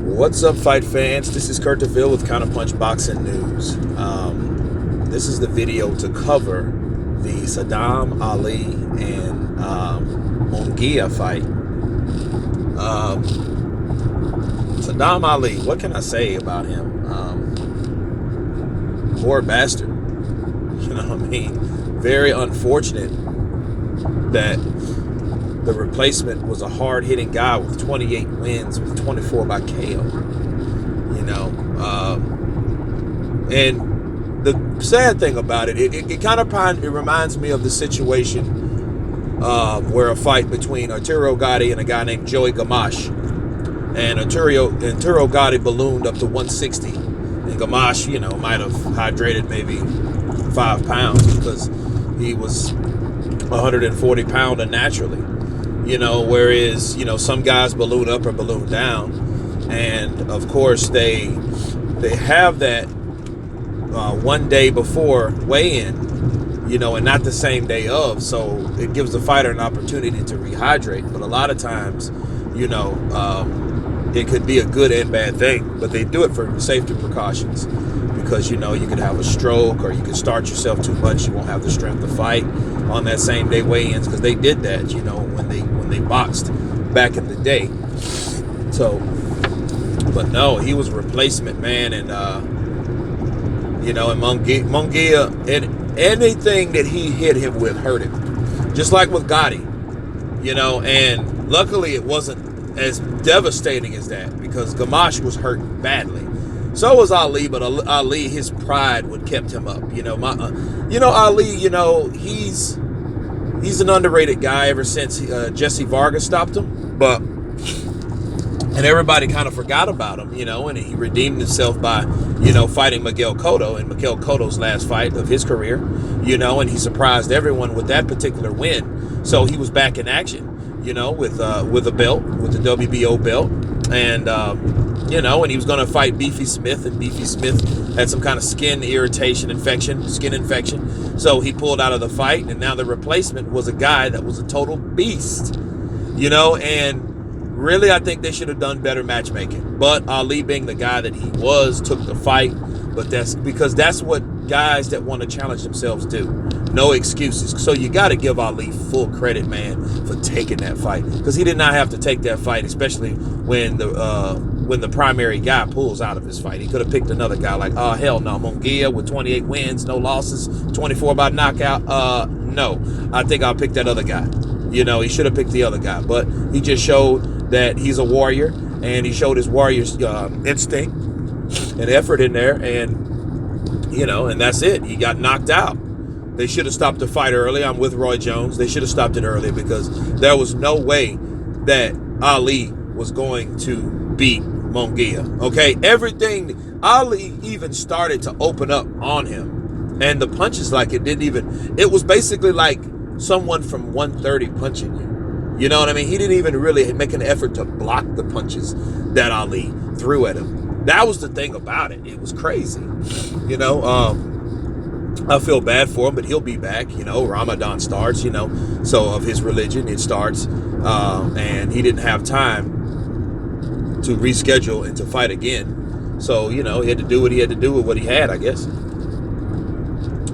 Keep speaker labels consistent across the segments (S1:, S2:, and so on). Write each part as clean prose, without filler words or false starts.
S1: What's up, fight fans? This is Kurt DeVille with Counterpunch Boxing News. This is the video to cover the Sadam Ali and Munguia fight. Sadam Ali, what can I say about him? Poor bastard. You know what I mean? Very unfortunate that the replacement was a hard-hitting guy with 28 wins, with 24 by KO. And the sad thing about it, it reminds me of the situation where a fight between Arturo Gatti and a guy named Joey Gamache. And Arturo Gatti ballooned up to 160. And Gamache, might have hydrated maybe 5 pounds because he was 140 pounder naturally. Whereas, some guys balloon up or balloon down. And of course they have that 1 day before weigh-in, and not the same day of. So it gives the fighter an opportunity to rehydrate. But a lot of times, it could be a good and bad thing. But they do it for safety precautions. Because, you could have a stroke or you could start yourself too much. You won't have the strength to fight on that same day weigh-ins, because they did that, when they boxed back in the day. So, but no, he was a replacement, man. And, and Munguia, and anything that he hit him with hurt him. Just like with Gotti, and luckily it wasn't as devastating as that, because Gamache was hurt badly. So was Ali, but Ali, his pride would kept him up. Ali, he's an underrated guy ever since Jesse Vargas stopped him. And everybody kind of forgot about him, and he redeemed himself by, fighting Miguel Cotto in Miguel Cotto's last fight of his career, and he surprised everyone with that particular win. So he was back in action, with a belt, with the WBO belt. And, and he was going to fight Beefy Smith, and Beefy Smith had some kind of skin infection. So he pulled out of the fight, and now the replacement was a guy that was a total beast, and really I think they should have done better matchmaking. But Ali, being the guy that he was, took the fight. But that's because that's what guys that want to challenge themselves do. No excuses. So you got to give Ali full credit, man, for taking that fight, because he did not have to take that fight, especially when the primary guy pulls out of his fight. He could have picked another guy like, hell no, Munguia with 28 wins, no losses, 24 by knockout. No, I think I'll pick that other guy. He should have picked the other guy, but he just showed that he's a warrior, and he showed his warrior's instinct and effort in there, and and that's it. He got knocked out. They should have stopped the fight early. I'm with Roy Jones. They should have stopped it early, because there was no way that Ali was going to beat Munguia. Okay, everything, Ali even started to open up on him, and the punches, it was basically like someone from 130 punching you. You know what I mean? He didn't even really make an effort to block the punches that Ali threw at him. That was the thing about it. It was crazy. I feel bad for him, but he'll be back. Ramadan starts, so of his religion, it starts. And he didn't have time to reschedule and to fight again. So, he had to do what he had to do with what he had, I guess.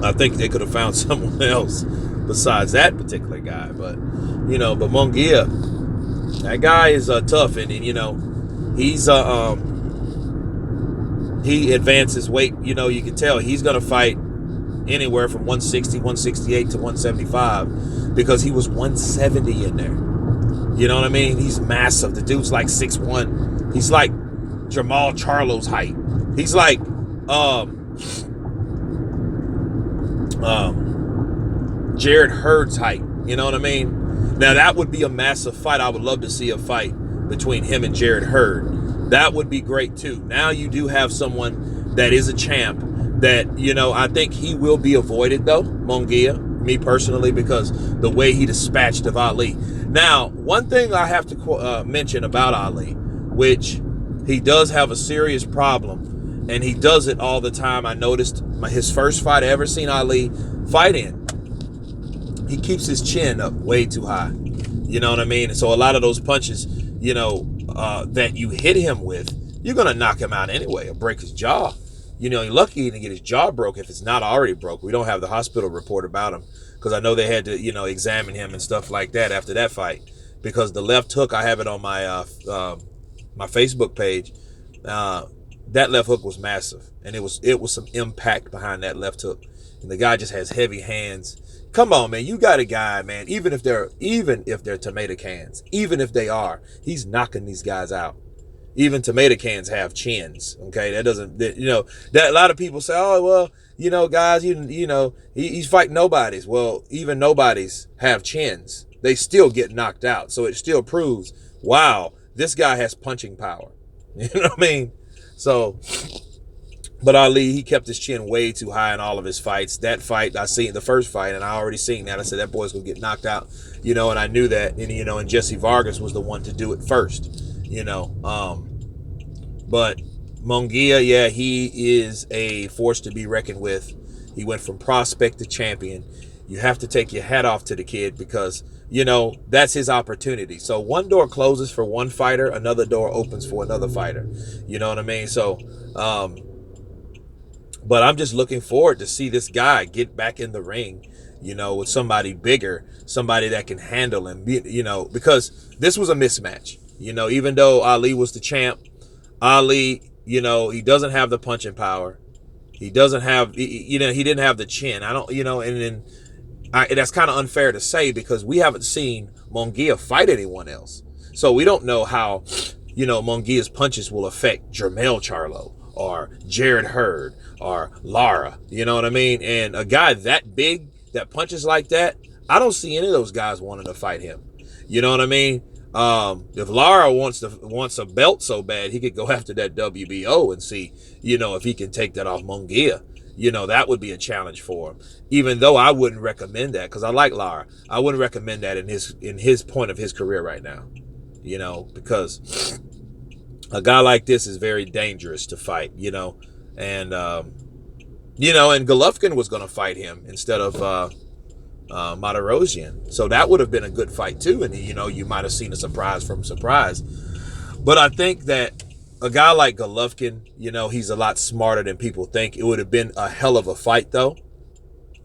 S1: I think they could have found someone else besides that particular guy. But Munguia, that guy is tough, and he's he advances weight. You can tell he's gonna fight anywhere from 160, 168 to 175, because he was 170 in there. You know what I mean? He's massive. The dude's like 6'1". He's like Jamal Charlo's height. He's like Jared Hurd's height. You know what I mean? Now that would be a massive fight. I would love to see a fight between him and Jared Hurd. That would be great too. Now you do have someone that is a champ that, I think he will be avoided though, Munguia, me personally, because the way he dispatched of Ali. Now, one thing I have to mention about Ali, which he does have a serious problem, and he does it all the time. I noticed his first fight I ever seen Ali fight in, he keeps his chin up way too high. You know what I mean? And so a lot of those punches, that you hit him with, you're going to knock him out anyway or break his jaw. You know, you're lucky he didn't get his jaw broke if it's not already broke. We don't have the hospital report about him because I know they had to, you know, examine him and stuff like that after that fight. Because the left hook, I have it on my my Facebook page. That left hook was massive, and it was some impact behind that left hook. And the guy just has heavy hands. Come on, man, you got a guy, man. Even if they're tomato cans, even if they are, he's knocking these guys out. Even tomato cans have chins. Okay, that doesn't, you know, that a lot of people say, oh well, you know, guys, you know, he's fighting nobodies. Well, even nobodies have chins. They still get knocked out. So it still proves, wow, this guy has punching power. You know what I mean? So, but Ali, he kept his chin way too high in all of his fights. That fight, I seen the first fight, and I already seen that. I said, that boy's going to get knocked out, you know, and I knew that. And, you know, and Jesse Vargas was the one to do it first, you know. But Munguia, yeah, he is a force to be reckoned with. He went from prospect to champion. You have to take your hat off to the kid because, you know, that's his opportunity. So one door closes for one fighter, another door opens for another fighter. You know what I mean? So, but I'm just looking forward to see this guy get back in the ring, you know, with somebody bigger, somebody that can handle him, you know, because this was a mismatch. You know, even though Ali was the champ, Ali, you know, he doesn't have the punching power. He doesn't have, you know, he didn't have the chin. I don't, you know, and then that's kind of unfair to say because we haven't seen Munguia fight anyone else. So we don't know how, you know, Munguia's punches will affect Jermell Charlo or Jared Hurd or Lara. You know what I mean? And a guy that big that punches like that, I don't see any of those guys wanting to fight him. You know what I mean? If Lara wants a belt so bad, he could go after that WBO and see, you know, if he can take that off Munguia. You know, that would be a challenge for him. Even though I wouldn't recommend that because I like Lara. I wouldn't recommend that in his point of his career right now. You know, because a guy like this is very dangerous to fight, you know. And, you know, and Golovkin was going to fight him instead of Martirosyan. So that would have been a good fight too. And, you know, you might have seen a surprise from surprise. But I think that a guy like Golovkin, you know, he's a lot smarter than people think. It would have been a hell of a fight, though.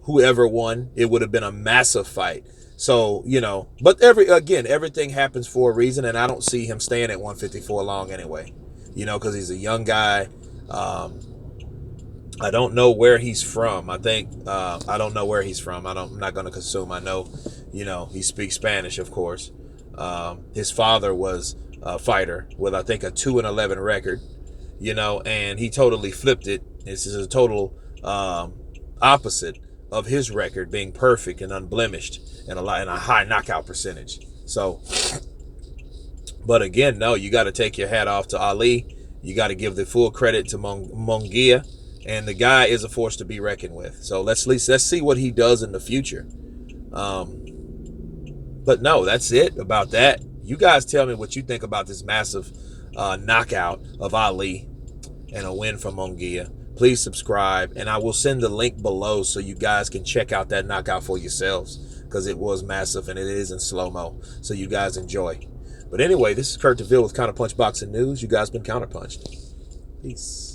S1: Whoever won, it would have been a massive fight. So, you know, but everything happens for a reason, and I don't see him staying at 154 long anyway, you know, because he's a young guy. I don't know where he's from. I don't know where he's from. I'm not going to assume. I know, you know, he speaks Spanish, of course. His father was a fighter with, I think, a 2-11 record, you know, and he totally flipped it. This is a total opposite of his record being perfect and unblemished and a high knockout percentage. So, but again, no, you got to take your hat off to Ali. You got to give the full credit to Munguia, and the guy is a force to be reckoned with. So let's see what he does in the future. But no, that's it about that. You guys tell me what you think about this massive knockout of Ali and a win for Munguia. Please subscribe, and I will send the link below so you guys can check out that knockout for yourselves because it was massive and it is in slow-mo, so you guys enjoy. But anyway, this is Kurt DeVille with Counterpunch Boxing News. You guys been counterpunched. Peace.